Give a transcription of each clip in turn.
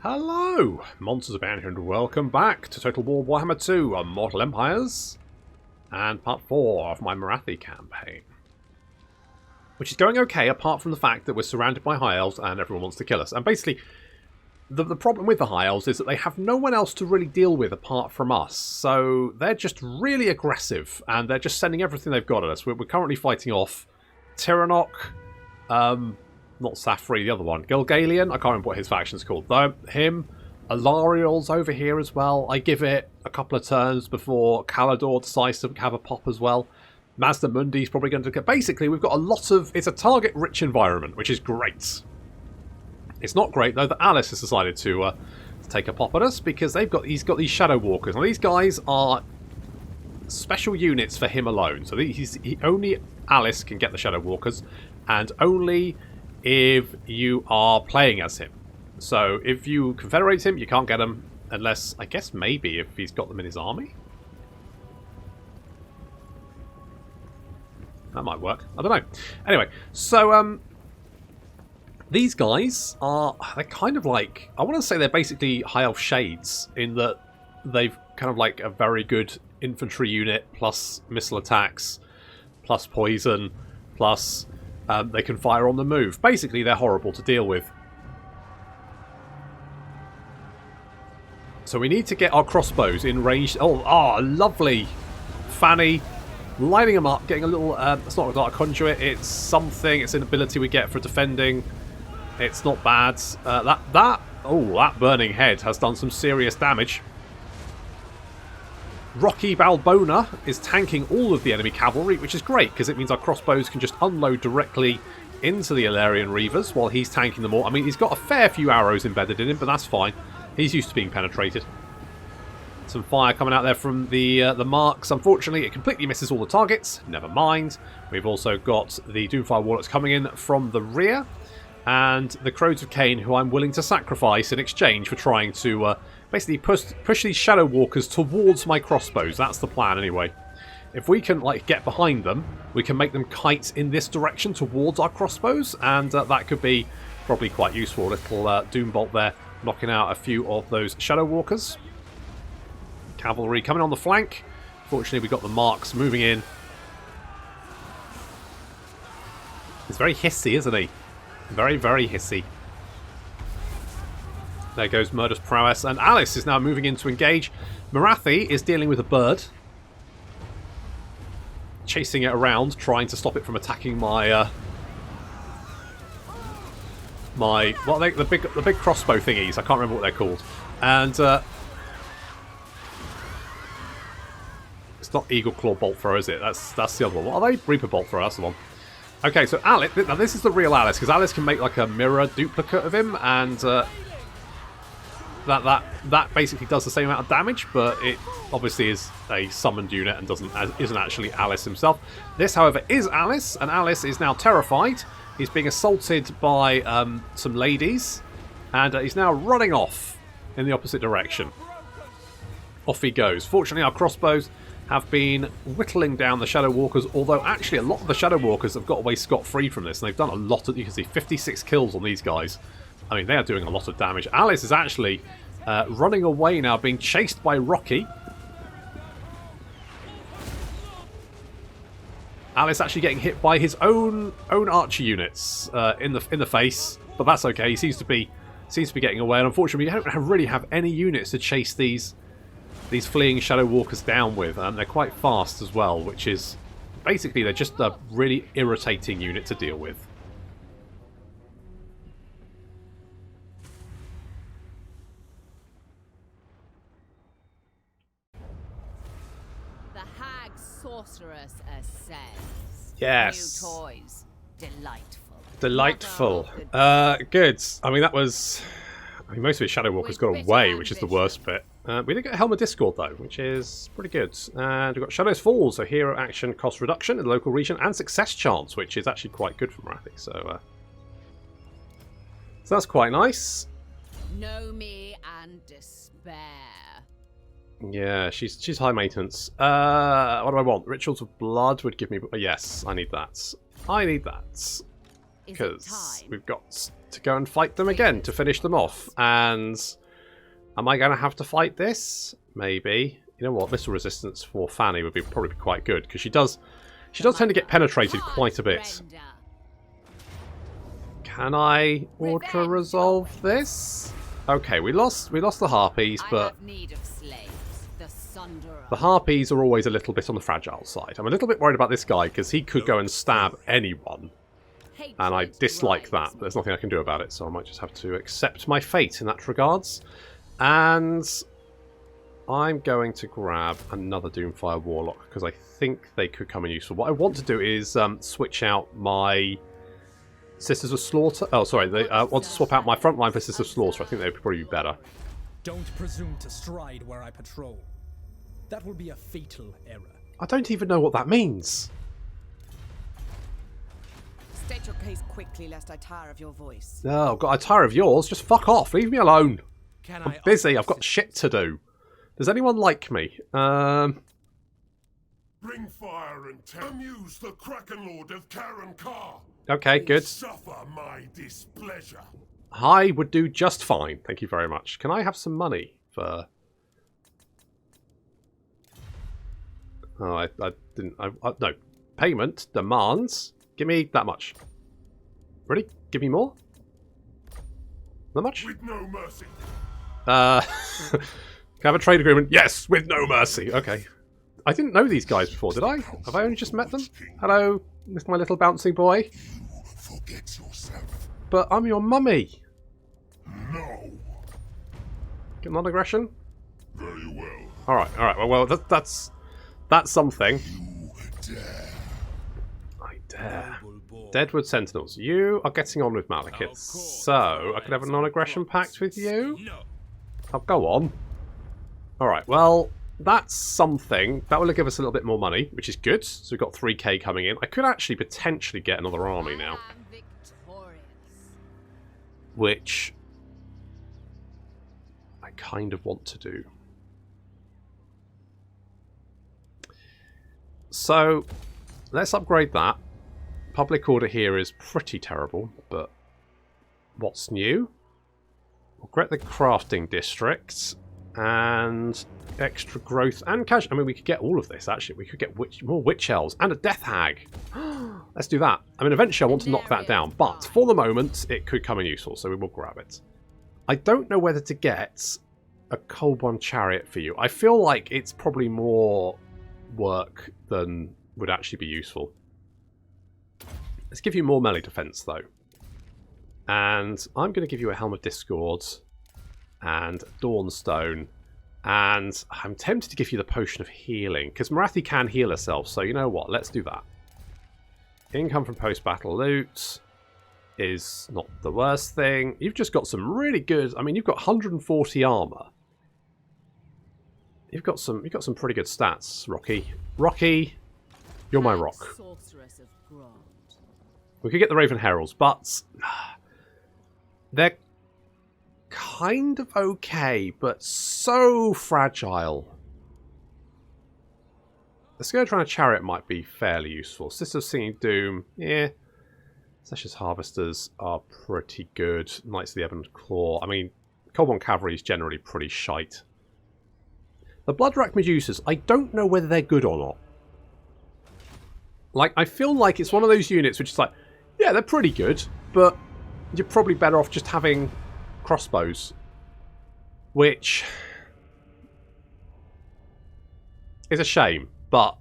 Hello, Monsters Abound here, and welcome back to Total War Warhammer 2 on Mortal Empires and part 4 of my Morathi campaign. Which is going okay, apart from the fact that we're surrounded by High Elves and everyone wants to kill us. And basically, the problem with the High Elves is that they have no one else to really deal with apart from us. So they're just really aggressive, and they're just sending everything they've got at us. We're currently fighting off Tyrannok, not Safri, the other one. Gilgalian, I can't remember what his faction's called. Though him, Alarielle's over here as well. I give it a couple of turns before Calador decides to have a pop as well. Mazda Mundi's probably going to get... Basically, we've got a lot of... It's a target-rich environment, which is great. It's not great, though, that Alith has decided to take a pop at us, because he's got these Shadow Walkers. Now, these guys are special units for him alone. So only Alith can get the Shadow Walkers, and only if you are playing as him. So if you confederate him, you can't get him unless, I guess, maybe if he's got them in his army. That might work. I don't know. Anyway, so these guys they're kind of like, I want to say they're basically High Elf Shades, in that they've kind of like a very good infantry unit, plus missile attacks, plus poison, plus they can fire on the move. Basically, they're horrible to deal with. So we need to get our crossbows in range. Oh, lovely. Fanny. Lining them up, getting a little... it's not a dark conduit. It's something. It's an ability we get for defending. It's not bad. That burning head has done some serious damage. Rocky Balbona is tanking all of the enemy cavalry, which is great, because it means our crossbows can just unload directly into the Alarielle Reavers while he's tanking them all. I mean, he's got a fair few arrows embedded in him, but that's fine. He's used to being penetrated. Some fire coming out there from the marks. Unfortunately, it completely misses all the targets. Never mind. We've also got the Doomfire Warlocks coming in from the rear, and the Crows of Cain, who I'm willing to sacrifice in exchange for trying to basically push these Shadow Walkers towards my crossbows. That's the plan, anyway. If we can get behind them, we can make them kite in this direction towards our crossbows, and that could be probably quite useful. A little Doom Bolt there, knocking out a few of those Shadow Walkers. Cavalry coming on the flank. Fortunately, we got the marks moving in. He's very hissy, isn't he? Very, very hissy. There goes Murder's Prowess, and Alith is now moving in to engage. Morathi is dealing with a bird, chasing it around, trying to stop it from attacking my the big crossbow thingies. I can't remember what they're called, and it's not Eagle Claw Bolt Thrower, is it? That's the other one. What are they? Reaper Bolt Thrower. That's the one. Okay, so Alith. Now this is the real Alith, because Alith can make like a mirror duplicate of him, and that basically does the same amount of damage, but it obviously is a summoned unit and isn't actually Alith himself. This, however, is Alith, and Alith is now terrified. He's being assaulted by some ladies, and he's now running off in the opposite direction. Off he goes. Fortunately, our crossbows have been whittling down the Shadow Walkers, although actually a lot of the Shadow Walkers have got away scot-free from this, and they've done a lot of... You can see 56 kills on these guys. I mean, they are doing a lot of damage. Alith is actually running away now, being chased by Rocky. Alith actually getting hit by his own archer units in the face, but that's okay. He seems to be getting away, and unfortunately, we don't really have any units to chase these fleeing Shadow Walkers down with. They're quite fast as well, which is basically they're just a really irritating unit to deal with. Sorceress ascends. Yes. New toys. Delightful. Delightful. Good. I mean, that was... I mean, most of his Shadow Walkers got away, which is the worst bit. We did get Helm of Discord, though, which is pretty good. And we've got Shadows Fall, so hero action cost reduction in the local region, and success chance, which is actually quite good for Morathi. So that's quite nice. Know me and despair. Yeah, she's high maintenance. What do I want? Rituals of Blood would give me... Yes, I need that. I need that. because we've got to go and fight them again to finish them off. And am I going to have to fight this? Maybe. You know what? Missile resistance for Fanny would probably be quite good, because she does tend to get penetrated quite a bit. Can I auto-resolve this? Okay, we lost the Harpies, but the Harpies are always a little bit on the fragile side. I'm a little bit worried about this guy, because he could go and stab anyone. And I dislike that, but there's nothing I can do about it, so I might just have to accept my fate in that regards. And I'm going to grab another Doomfire Warlock, because I think they could come in useful. What I want to do is switch out my Sisters of Slaughter. Oh, sorry. I want to swap out my front line for Sisters of Slaughter. I think they would probably be better. Don't presume to stride where I patrol. That will be a fatal error. I don't even know what that means. State your case quickly, lest I tire of your voice. Oh, God, I tire of yours. Just fuck off. Leave me alone. I'm busy. I've got shit to do. Does anyone like me? Bring fire and amuse the Kraken Lord of Karen Carr. Okay, good. Suffer my displeasure. I would do just fine. Thank you very much. Can I have some money for... Oh, I didn't... no. Payment demands. Give me that much. Really? Give me more? That much? With no mercy. Can I have a trade agreement? Yes, with no mercy. Okay. I didn't know these guys before, did I? Have I only just met them? Hello, my little bouncing boy. You forget yourself. But I'm your mummy. No. Get non-aggression? Very well. Alright. Well, that's something. You dare. I dare. Deadwood Sentinels. You are getting on with Malekith. So, I could have a non-aggression pact with you? Oh, go on. Alright, well, that's something. That will give us a little bit more money, which is good. So we've got 3k coming in. I could actually potentially get another army now. Which I kind of want to do. So, let's upgrade that. Public order here is pretty terrible, but what's new? We'll get the crafting district and extra growth and cash. I mean, we could get all of this, actually. We could get more witch elves and a death hag. Let's do that. I mean, eventually I want to knock that down, but for the moment, it could come in useful, so we will grab it. I don't know whether to get a Cold-One Chariot for you. I feel like it's probably more work than would actually be useful. Let's give you more melee defense, though. And I'm going to give you a Helm of Discord and Dawnstone. And I'm tempted to give you the Potion of Healing, because Morathi can heal herself, so you know what? Let's do that. Income from post-battle loot is not the worst thing. You've just got some really good... I mean, you've got 140 armor. You've got some pretty good stats, Rocky. Rocky, you're my rock. We could get the Raven Heralds, but they're kind of okay, but so fragile. The Scourge Chariot might be fairly useful. Sisters of Singing Doom, yeah. Sessions Harvesters are pretty good. Knights of the Ebon Claw. I mean, Cold-One Cavalry is generally pretty shite. The Bloodrack Medusas, I don't know whether they're good or not. Like, I feel like it's one of those units which is like, yeah, they're pretty good, but you're probably better off just having crossbows. Which is a shame, but...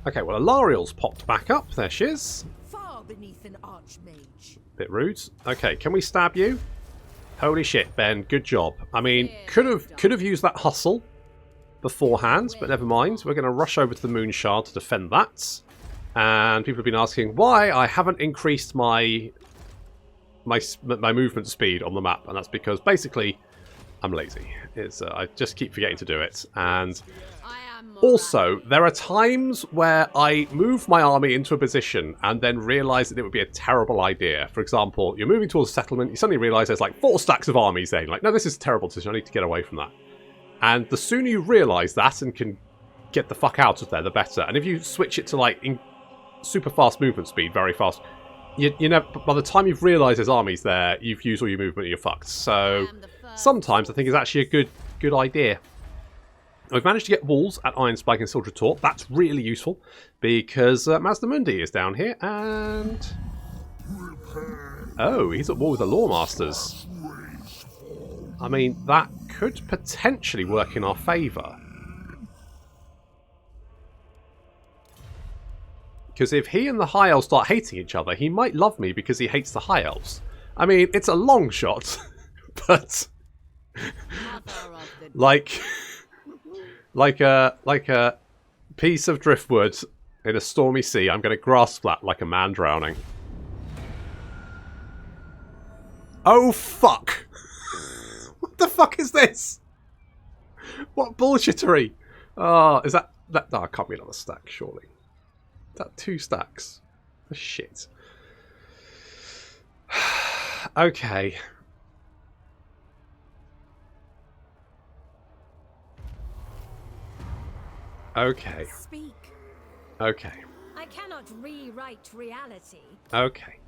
Okay, well, Alarielle's popped back up. There she is. Far beneath an archmage. Bit rude. Okay, can we stab you? Holy shit, Ben. Good job. I mean, could have used that hustle beforehand, but never mind. We're going to rush over to the Moon Shard to defend that. And people have been asking why I haven't increased my movement speed on the map, and that's because basically I'm lazy. It's I just keep forgetting to do it. And also, there are times where I move my army into a position and then realise that it would be a terrible idea. For example, you're moving towards a settlement, you suddenly realise there's like 4 stacks of armies there. You're like, no, this is a terrible decision, I need to get away from that. And the sooner you realise that and can get the fuck out of there, the better. And if you switch it to like super fast movement speed, very fast. You know, by the time you've realised there's armies there, you've used all your movement and you're fucked. So sometimes I think it's actually a good idea. We've managed to get walls at Iron Spike and Silver Retort. That's really useful because Mazdamundi is down here and... Oh, he's at war with the Lawmasters. I mean, that could potentially work in our favour. Because if he and the High Elves start hating each other, he might love me because he hates the High Elves. I mean, it's a long shot, but... like a piece of driftwood in a stormy sea, I'm going to grasp that like a man drowning. Oh, fuck! What the fuck is this? What bullshittery? Oh, is that... No, I can't be another stack, surely. Is that 2 stacks? Oh, shit. Okay. Okay. Speak. Okay. I cannot rewrite reality. Okay.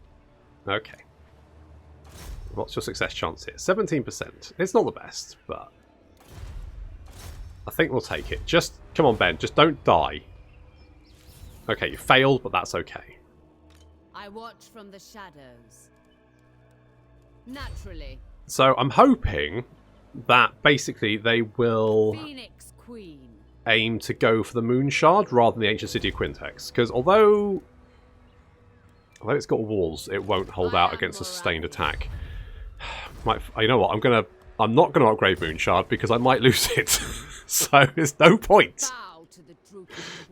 Okay. What's your success chance here? 17%. It's not the best, but I think we'll take it. Just, come on, Ben. Just don't die. Okay, you failed, but that's okay. I watch from the shadows. Naturally. So I'm hoping that basically they will Phoenix Queen. aim to go for the Moon Shard rather than the Ancient City of Quintex. Because although it's got walls, it won't hold out against a sustained attack. You know what? I'm not gonna upgrade Moon Shard because I might lose it. So there's no point.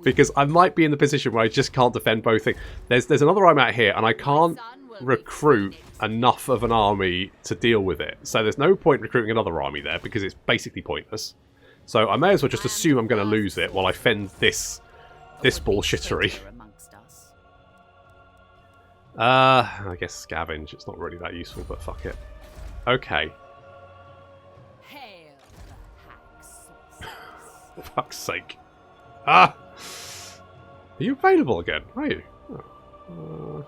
Because I might be in the position where I just can't defend both things. There's another army out here, and I can't recruit enough of an army to deal with it. So there's no point recruiting another army there because it's basically pointless. So I may as well just assume I'm going to lose it while I fend this bullshittery. I guess scavenge. It's not really that useful, but fuck it. Okay. Hail the hack. For fuck's sake. Ah! Are you available again? Are you? Oh.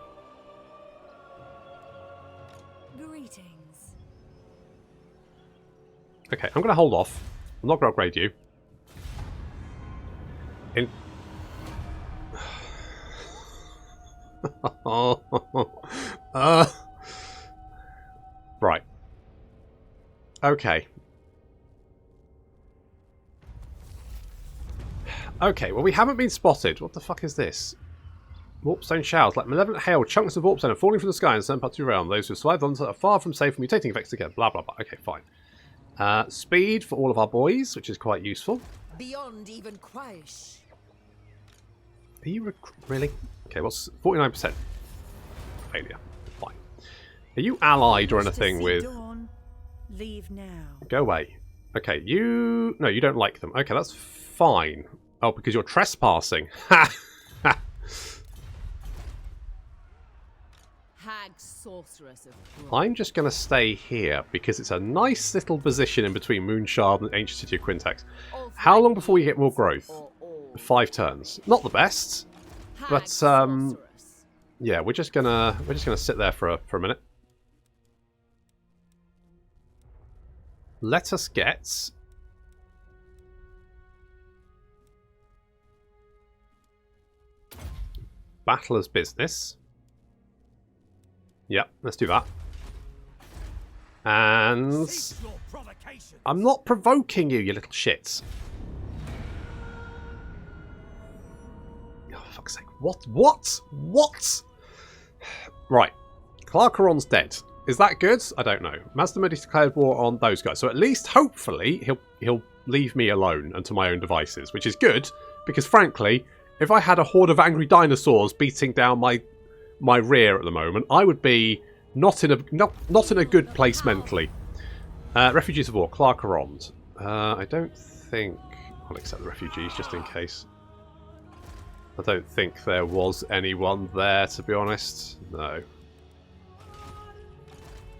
Greetings. Okay, I'm going to hold off. I'm not going to upgrade you. Right. Okay. Okay, well we haven't been spotted. What the fuck is this? Warpstone showers. Like malevolent hail, chunks of warpstone are falling from the sky and sent back to the realm. Those who survive on are far from safe from mutating effects again. Blah, blah, blah. Okay, fine. Speed for all of our boys, which is quite useful. Beyond even Quaish. Are you really? Okay, what's 49%? Failure. Fine. Are you allied or anything with... Dawn? Leave now. Go away. Okay, you... No, you don't like them. Okay, that's fine. Oh, because you're trespassing. Ha! Ha! Hag sorceress of I'm just going to stay here because it's a nice little position in between Moonshard and Ancient City of Quintex. How long before you get more growth? 5 turns. Not the best, but yeah, we're just gonna sit there for a minute. Let us get Battler's Business. Yep, let's do that. And I'm not provoking you, you little shits. Oh, for fuck's sake. What? Right. Clarkaron's dead. Is that good? I don't know. Mazdamundi declared war on those guys. So at least, hopefully, he'll leave me alone and to my own devices, which is good, because frankly, if I had a horde of angry dinosaurs beating down my rear at the moment, I would be not in a good place mentally. Refugees of War, Clarkarond. I don't think I'll accept the refugees just in case. I don't think there was anyone there, to be honest. No.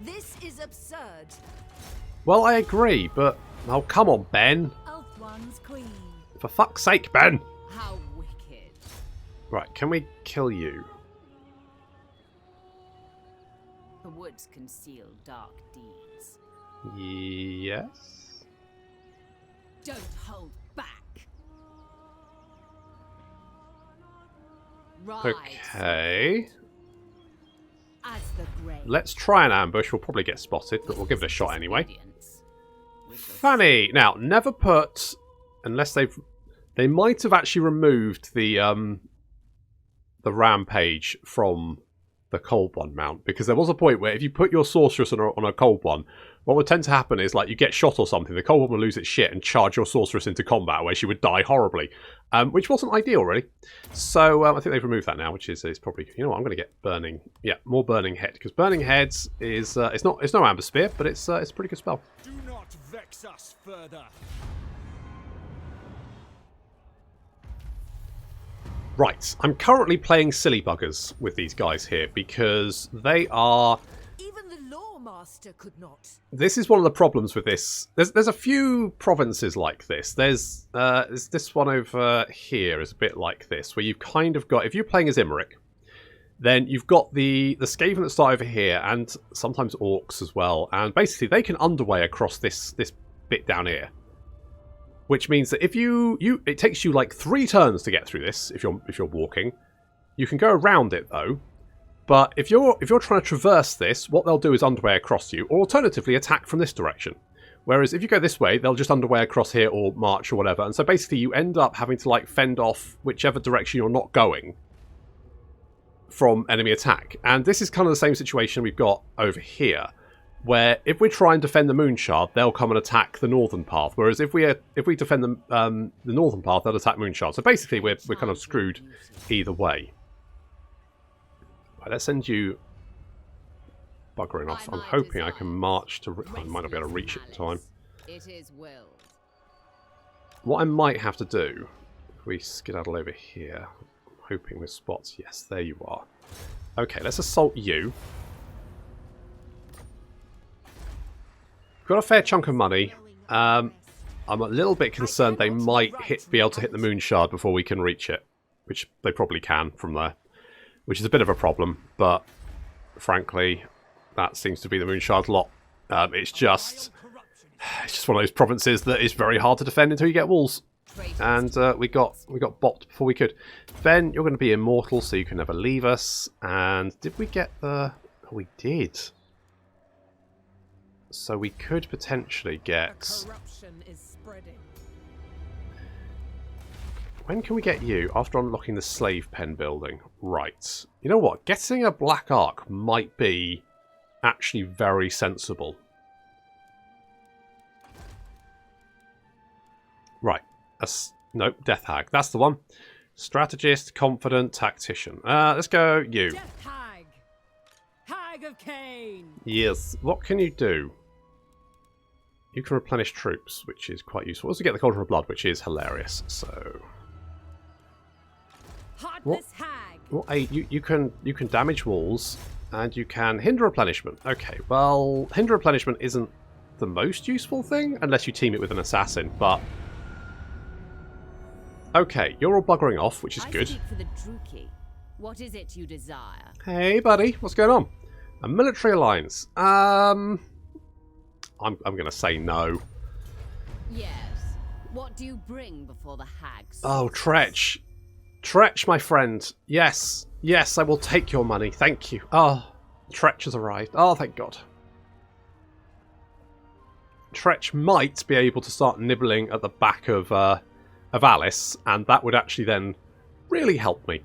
This is absurd. Well, I agree, but oh, come on, Ben. Elf One's queen. For fuck's sake, Ben. How wicked. Right, can we kill you? The woods conceal dark deeds. Yes. Don't hold back. Ride Okay. as the grave. Let's try an ambush. We'll probably get spotted, but we'll give it a shot anyway. Disobedience. Funny. Now, never put, unless they might have actually removed the rampage from the cold one mount, because there was a point where if you put your sorceress on a cold one, what would tend to happen is, like, you get shot or something, the cold one would lose its shit and charge your sorceress into combat, where she would die horribly, which wasn't ideal, really. So I think they've removed that now, which is probably, you know what, I'm going to get burning, more burning head, because burning heads is it's no amber spear, but it's a pretty good spell. Do not vex us further. Right, I'm currently playing silly buggers with these guys here because they are... Even the Lawmaster could not. This is one of the problems with this. There's a few provinces like this. There's this one over here is a bit like this, where you've kind of got... If you're playing as Imric, then you've got the Skaven that start over here, and sometimes Orcs as well, and basically they can underway across this bit down here. Which means that if it takes you like 3 turns to get through this if you're walking. You can go around it though, but if you're trying to traverse this, what they'll do is underway across you, or alternatively attack from this direction. Whereas if you go this way, they'll just underway across here or march or whatever, and so basically you end up having to like fend off whichever direction you're not going from enemy attack. And this is kind of the same situation we've got over here, where if we try and defend the Moonshard, they'll come and attack the northern path. Whereas if we defend the northern path, they'll attack Moonshard. So basically, we're kind of screwed either way. Right, let's send you buggering off. I'm hoping I can march to... I might not be able to reach it in time. It is willed. What I might have to do, if we skedaddle over here, I'm hoping with spots. Yes, there you are. Okay, let's assault you. Got a fair chunk of money. I'm a little bit concerned they might be able to hit the Moonshard before we can reach it, which they probably can from there, which is a bit of a problem, but frankly, that seems to be the Moonshard's lot. It's just one of those provinces that is very hard to defend until you get walls, and we got bopped before we could. Ben, you're going to be immortal, so you can never leave us. And did we get the... Oh, we did. So we could potentially get... Corruption is spreading. When can we get you? After unlocking the slave pen building. Right. You know what? Getting a black arc might be actually very sensible. Right. Nope, Death Hag. That's the one. Strategist, confident, tactician. Let's go you. Death Hag! Hag of Cain! Yes. What can you do? You can replenish troops, which is quite useful. Also get the Cauldron of Blood, which is hilarious. So, Heartless Hag! well, you can damage walls and you can hinder replenishment. Okay, well, hinder replenishment isn't the most useful thing unless you team it with an assassin. But okay, you're all buggering off, which is good. I speak for the Druki. What is it you desire? Hey, buddy, what's going on? A military alliance. I'm going to say no. Yes. What do you bring before the hags? Oh, Tretch. Tretch, my friend. Yes. Yes, I will take your money. Thank you. Oh, Tretch has arrived. Oh, thank God. Tretch might be able to start nibbling at the back of Alice, and that would actually then really help me.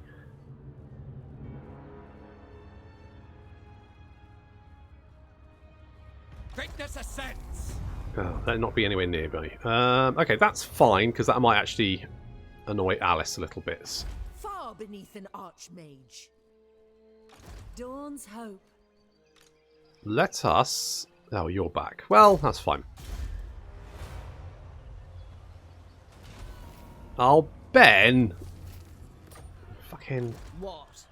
Greatness ascends. Oh, that'd not be anywhere near me. Okay, that's fine, because that might actually annoy Alice a little bit. Far beneath an archmage. Dawn's hope. Let us... Oh, you're back. Well, that's fine. Oh, Ben! Fucking... What?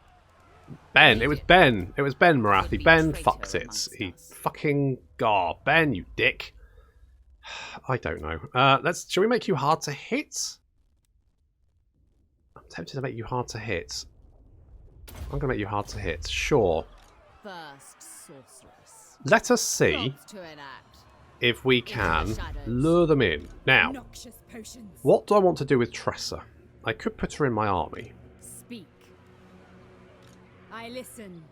Ben, it was Ben. It was Ben Morathi. Would be Ben traitor fucked it. amongst He us. fucking... God, Ben, you dick. I don't know. Shall we make you hard to hit? I'm tempted to make you hard to hit. I'm going to make you hard to hit. Sure. First sorceress. Let us see Jobs to enact. if we can lure them in. Now, what do I want to do with Tressa? I could put her in my army. Speak. I listen.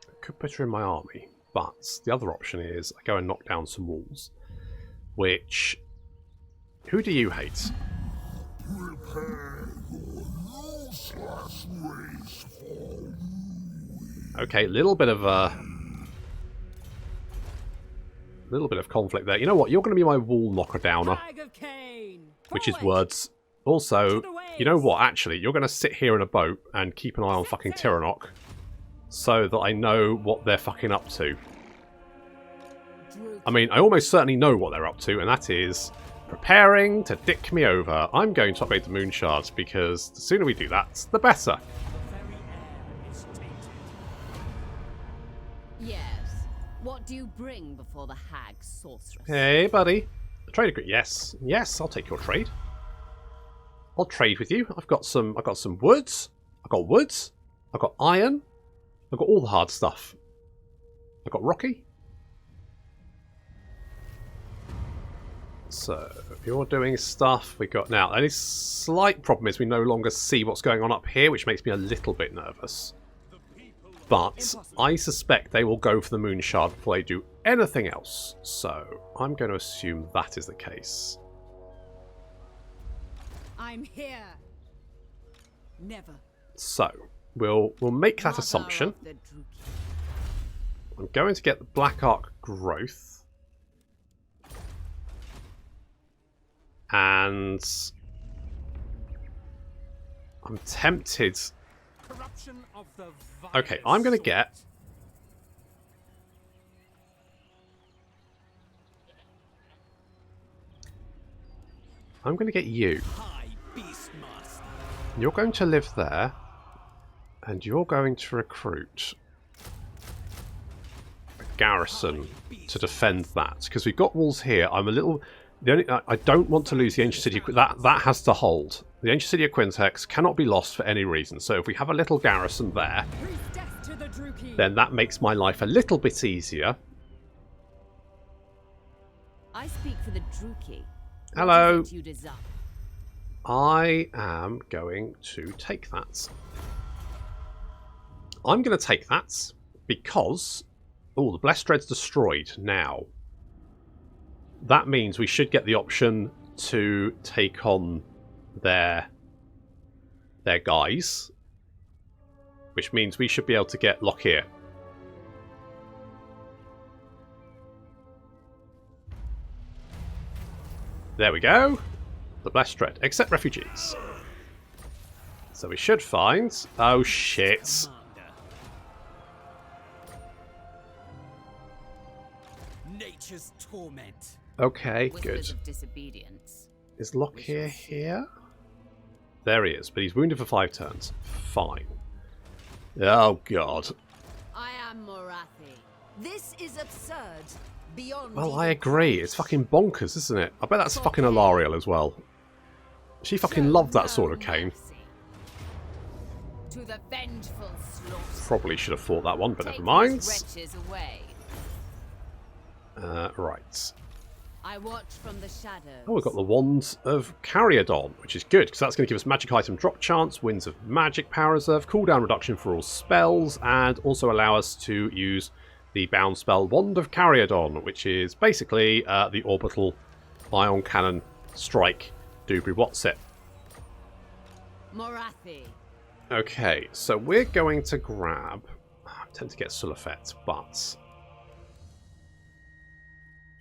I could put her in my army, but the other option is I go and knock down some walls. Which... Who do you hate? Okay, little bit of conflict there. You know what? You're going to be my wall knocker downer, which is words. Also, you know what? Actually, you're going to sit here in a boat and keep an eye on fucking Tiranoc, so that I know what they're fucking up to. I mean, I almost certainly know what they're up to, and that is preparing to dick me over. I'm going to upgrade the moon shards because the sooner we do that, the better. Yes. What do you bring before the hag sorceress? Hey, buddy. A trade agreement. Yes, yes, I'll take your trade. I'll trade with you. I've got some woods. I've got woods. I've got iron. I've got all the hard stuff. I've got Rocky. So, you're doing stuff. We got now. The only slight problem is we no longer see what's going on up here, which makes me a little bit nervous. But I suspect they will go for the moon shard before they do anything else. So, I'm going to assume that is the case. I'm here. Never. So, we'll make that assumption. I'm going to get the Black Ark growth. And I'm tempted. Okay, I'm going to get... I'm going to get you. You're going to live there. And you're going to recruit a garrison to defend that. Because we've got walls here. I'm a little... I don't want to lose the ancient city. That has to hold. The ancient city of Quintex cannot be lost for any reason. So if we have a little garrison there, then that makes my life a little bit easier. I speak for the Druki. Hello. I am going to take that. I'm going to take that because... Oh, the Blessed Dread's destroyed now. That means we should get the option to take on their guys, which means we should be able to get Lockyer. There we go. The Blessed Dread. Accept refugees. So we should find... Oh, shit. Nature's torment. Okay, good. Of disobedience. Is Lockyer here? There he is, but he's wounded for 5 turns. Fine. Oh, God. I am Morathi. This is absurd. Beyond. Well, I agree. It's fucking bonkers, isn't it? I bet that's fucking Alarielle as well. She fucking loved that sword of Cain. To the vengeful slaughter. Probably should have fought that one, but never mind. Right. I watch from the shadows. Oh, we've got the Wand of Caryodon, which is good, because that's going to give us magic item drop chance, Winds of Magic Power Reserve, cooldown reduction for all spells, and also allow us to use the bound spell Wand of Caryodon, which is basically the orbital ion cannon strike doobry what's it. Morathi. Okay, so we're going to grab... I tend to get Sulafet, but...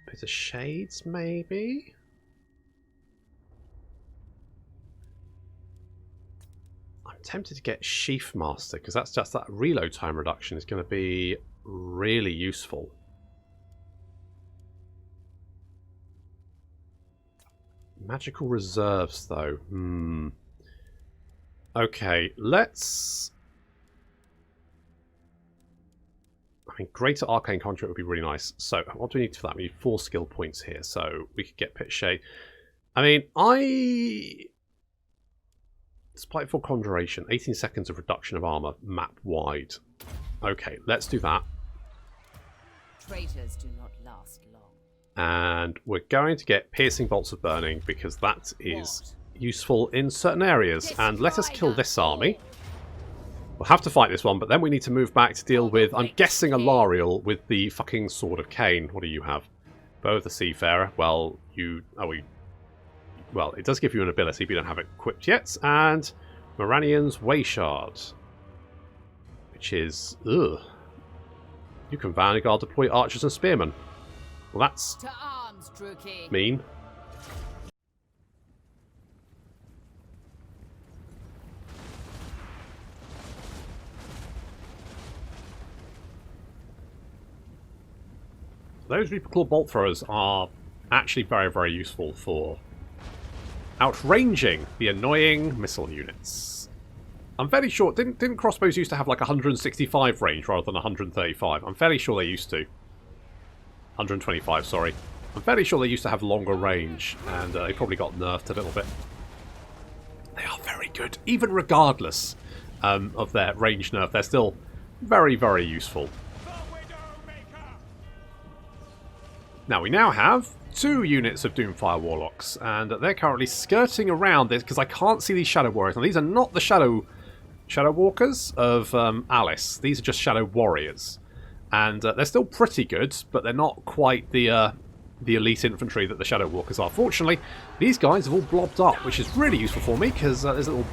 Bit of Shades, maybe? I'm tempted to get Sheath Master, because that's just that reload time reduction is going to be really useful. Magical Reserves, though. Okay, let's... I mean, Greater Arcane Conduit would be really nice. So, what do we need for that? We need 4 skill points here, so we could get Pit Shade. I mean, Spiteful Conjuration. 18 seconds of reduction of armor. Map wide. Okay, let's do that. Traitors do not last long. And we're going to get Piercing Bolts of Burning because that is useful in certain areas. And let us kill this army. We'll have to fight this one, but then we need to move back to deal with, I'm guessing, Alarielle with the fucking Sword of Cain. What do you have? Bow of the Seafarer. Well, well, it does give you an ability, but you don't have it equipped yet. And Moranian's Wayshard. Which is... ugh. You can Vanguard deploy archers and spearmen. Well, that's To arms, Druki. mean. Those Reaper Claw Bolt Throwers are actually very, very useful for outranging the annoying missile units. I'm fairly sure... Didn't crossbows used to have like 165 range rather than 135? I'm fairly sure they used to. 125, sorry. I'm fairly sure they used to have longer range, and they probably got nerfed a little bit. They are very good. Even regardless of their range nerf, they're still very, very useful. Now, we now have 2 units of Doomfire Warlocks, and they're currently skirting around this because I can't see these Shadow Warriors. Now, these are not the Shadow Walkers of Alice. These are just Shadow Warriors. And they're still pretty good, but they're not quite the elite infantry that the Shadow Walkers are. Fortunately, these guys have all blobbed up, which is really useful for me because there's a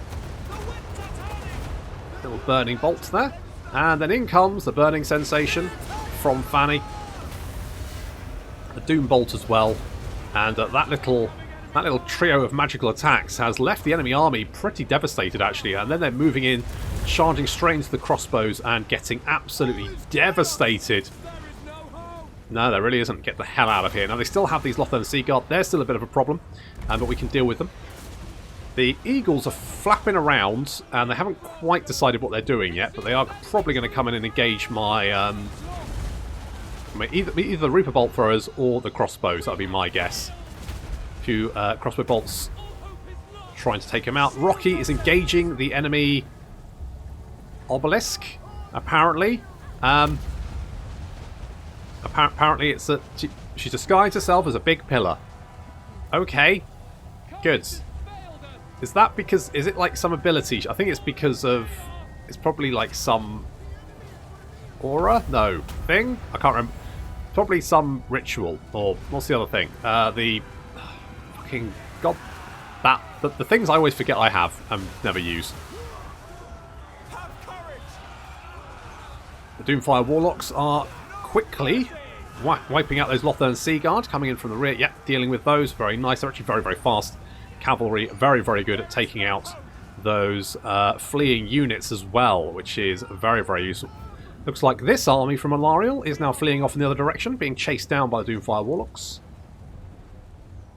little burning bolt there. And then in comes the burning sensation from Fanny. A Doom Bolt as well, and that little trio of magical attacks has left the enemy army pretty devastated actually, and then they're moving in, charging straight into the crossbows and getting absolutely devastated. No, there really isn't. Get the hell out of here. Now they still have these Lothern Seaguard, they're still a bit of a problem, but we can deal with them. The Eagles are flapping around and they haven't quite decided what they're doing yet, but they are probably going to come in and engage my either the Reaper Bolt Throwers or the crossbows. That would be my guess. A few crossbow bolts trying to take him out. Rocky is engaging the enemy obelisk, apparently. Apparently it's she's disguised herself as a big pillar. Okay, good. Is that because... is it like some ability? I think it's because of... it's probably like some... aura? No. Thing? I can't remember. Probably some ritual. Or what's the other thing? The... fucking... god... that... the things I always forget I have and never use. The Doomfire Warlocks are quickly wiping out those Lothern Seaguard coming in from the rear. Yep, dealing with those. Very nice. They're actually very, very fast. Cavalry, very, very good at taking out those fleeing units as well, which is very, very useful. Looks like this army from Alarielle is now fleeing off in the other direction, being chased down by the Doomfire Warlocks.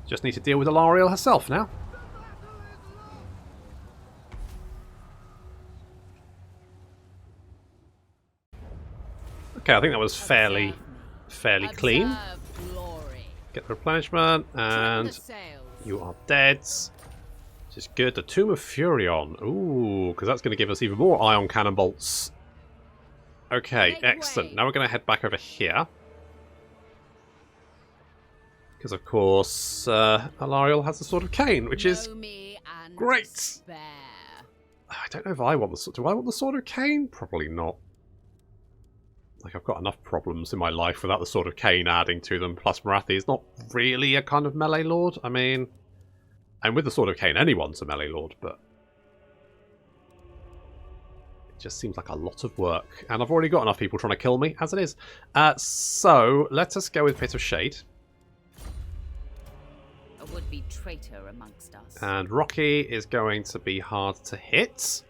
Just need to deal with Alarielle herself now. Okay, I think that was fairly clean. Get the replenishment, and you are dead. Which is good. The Tomb of Furion. Ooh, because that's going to give us even more ion cannon bolts. Okay, excellent. Now we're going to head back over here. Because, of course, Alarielle has the Sword of Cain, which is great. I don't know if I want the sword. Do I want the Sword of Cain? Probably not. Like, I've got enough problems in my life without the Sword of Cain adding to them. Plus, Morathi is not really a kind of melee lord. I mean, and with the Sword of Cain, anyone's a melee lord, but it just seems like a lot of work. And I've already got enough people trying to kill me, as it is. So, let us go with Pit of Shade. A would-be traitor amongst us. And Rocky is going to be hard to hit,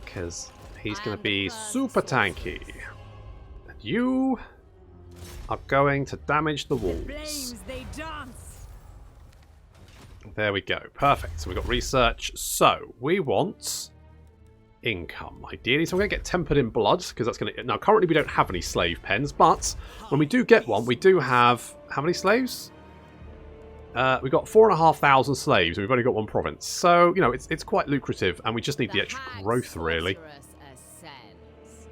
because he's going to be super tanky. And you are going to damage the walls. There we go. Perfect. So we've got research. So we want income, ideally. So we're going to get Tempered in Blood, because that's going to... Now, currently we don't have any slave pens, but when we do get one, we do have... How many slaves? We've got 4,500 slaves, and we've only got one province. So, you know, it's quite lucrative, and we just need the extra growth, really.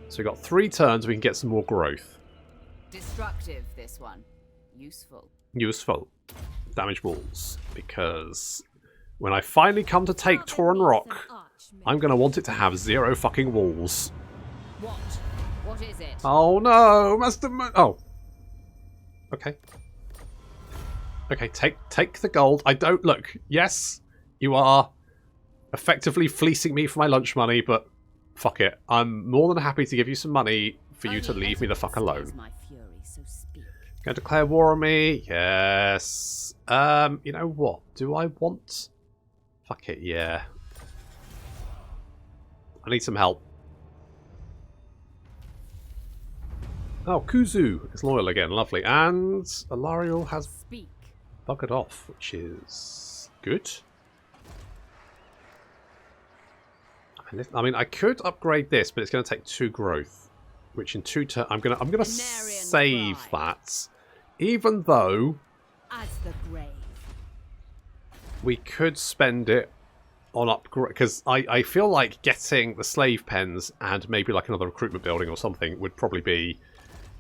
So we've got 3 turns, we can get some more growth. Destructive, this one. Useful. Useful. Damage walls. Because when I finally come to take Tauren Rock, I'm going to want it to have 0 fucking walls. What? What is it? Oh no, Master Oh. Okay. Okay, take the gold. I don't... Look, yes, you are effectively fleecing me for my lunch money, but fuck it. I'm more than happy to give you some money for you to leave me the fuck alone. Going to declare war on me? Yes. You know what? Do I want... Fuck it, yeah. I need some help. Oh, Kuzu is loyal again. Lovely. And Alarielle has buggered off, which is good. I mean, I could upgrade this, but it's going to take 2 growth, which in 2 turns I'm gonna save that, even though we could spend it on upgrade, because I feel like getting the slave pens and maybe like another recruitment building or something would probably be.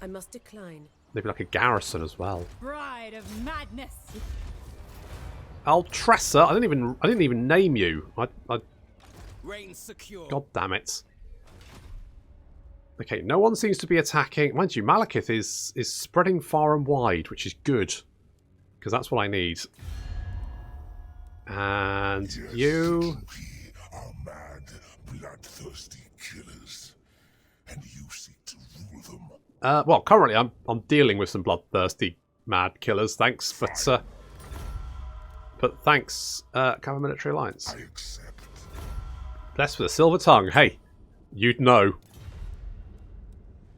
I must decline. Maybe like a garrison as well. Bride of madness. Altressa, I didn't even name you. Reign secure. God damn it. Okay, no one seems to be attacking. Mind you, Malekith is spreading far and wide, which is good. Because that's what I need. And Yes, you... We are mad, bloodthirsty killers, and you seek to rule them. Well, currently I'm dealing with some bloodthirsty mad killers, thanks. But thanks, Cover Military Alliance. I accept. Blessed with a silver tongue. Hey, you'd know.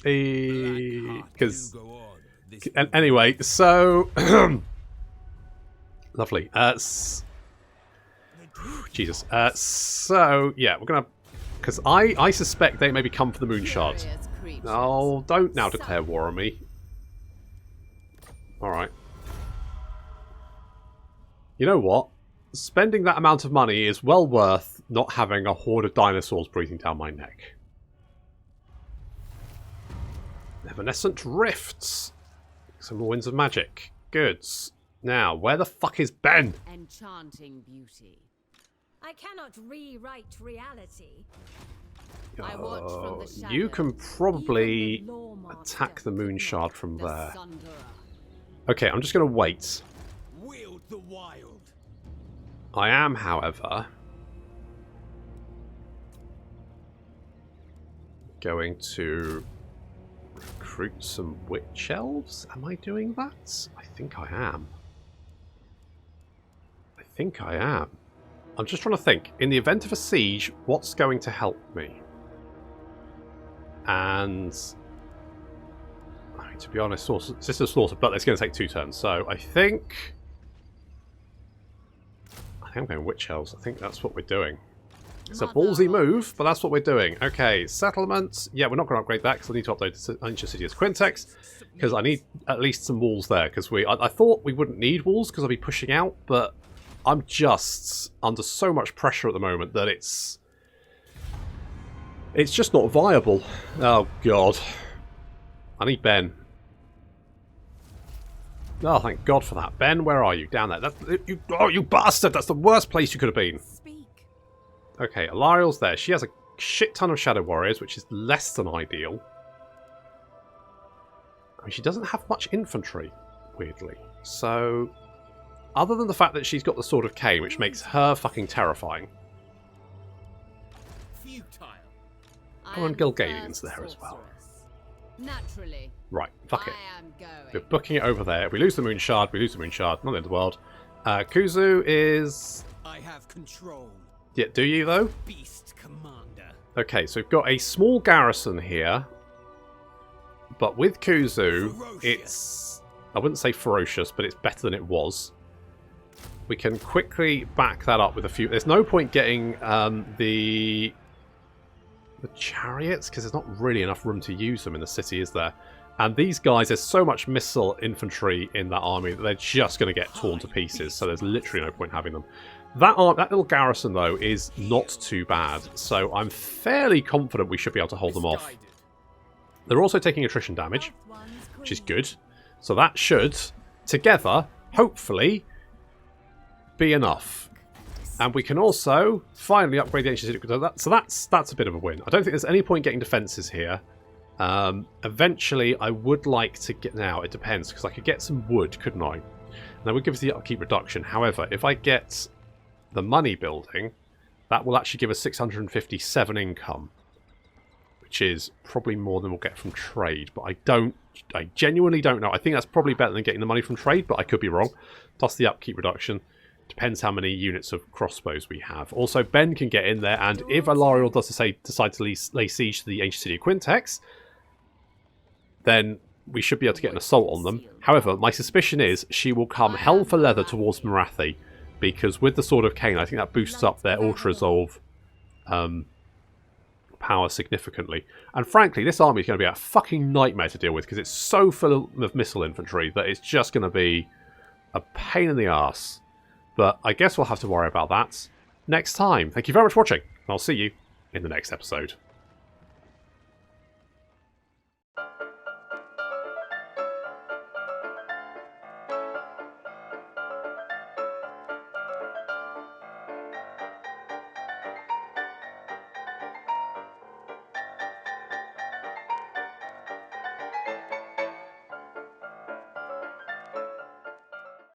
Because anyway, so lovely. Jesus. So yeah, we're gonna, because I suspect they maybe come for the moon shard. No, don't now declare war on me. All right. You know what? Spending that amount of money is well worth not having a horde of dinosaurs breathing down my neck. Evanescent Rifts. Some more Winds of Magic. Goods. Now, where the fuck is Ben? Enchanting beauty. I cannot rewrite reality. I watch from the shadows. You can probably Even the Lawmaster attack the moon shard from The there. Sunderer. Okay, I'm just going to wait. Wield the wild. I am, however, going to recruit some witch elves. Am I doing that? I think I am. I think I am. I'm just trying to think. In the event of a siege, what's going to help me? And I mean, to be honest, Sister Slaughter, but it's going to take 2 turns. So I think I'm going witch elves. I think that's what we're doing. It's a ballsy move, but that's what we're doing. Okay, settlements. Yeah, we're not going to upgrade that because I need to upload to Ancient City as Quintex, because I need at least some walls there. Because I thought we wouldn't need walls because I'll be pushing out, but I'm just under so much pressure at the moment that it's just not viable. Oh god, I need Ben. Oh, thank God for that. Ben, where are you? Down there. Oh, you bastard! That's the worst place you could have been. Speak. Okay, Alarielle's there. She has a shit ton of Shadow Warriors, which is less than ideal. I mean, she doesn't have much infantry, weirdly. So, other than the fact that she's got the Sword of Cain, which makes her fucking terrifying. Futile. Oh, and Gilgadian's there as well. Naturally. Right, fuck it. I am going. We're booking it over there. If we lose the Moon Shard, we lose the Moon Shard. Not the end of the world. Kuzu is... I have control. Yeah, do you, though? Beast commander. Okay, so we've got a small garrison here. But with Kuzu, it's... I wouldn't say ferocious, but it's better than it was. We can quickly back that up with a few... There's no point getting the chariots, because there's not really enough room to use them in the city, is there? And these guys, there's so much missile infantry in that army that they're just going to get torn to pieces, so there's literally no point having them. That little garrison, though, is not too bad, so I'm fairly confident we should be able to hold them off. They're also taking attrition damage, which is good. So that should, together, hopefully, be enough. And we can also finally upgrade the ancient city. So that's a bit of a win. I don't think there's any point getting defences here. Eventually, I would like to get... Now, it depends, because I could get some wood, couldn't I? And that would give us the upkeep reduction. However, if I get the money building, that will actually give us 657 income, which is probably more than we'll get from trade. But I genuinely don't know. I think that's probably better than getting the money from trade, but I could be wrong. Plus the upkeep reduction. Depends how many units of crossbows we have. Also, Ben can get in there, and if Alarielle does decide to lay siege to the ancient city of Quintex, then we should be able to get an assault on them. However, my suspicion is she will come hell for leather towards Morathi, because with the Sword of Cain, I think that boosts up their auto-resolve power significantly. And frankly, this army is going to be a fucking nightmare to deal with, because it's so full of missile infantry that it's just going to be a pain in the arse. But I guess we'll have to worry about that next time. Thank you very much for watching, and I'll see you in the next episode.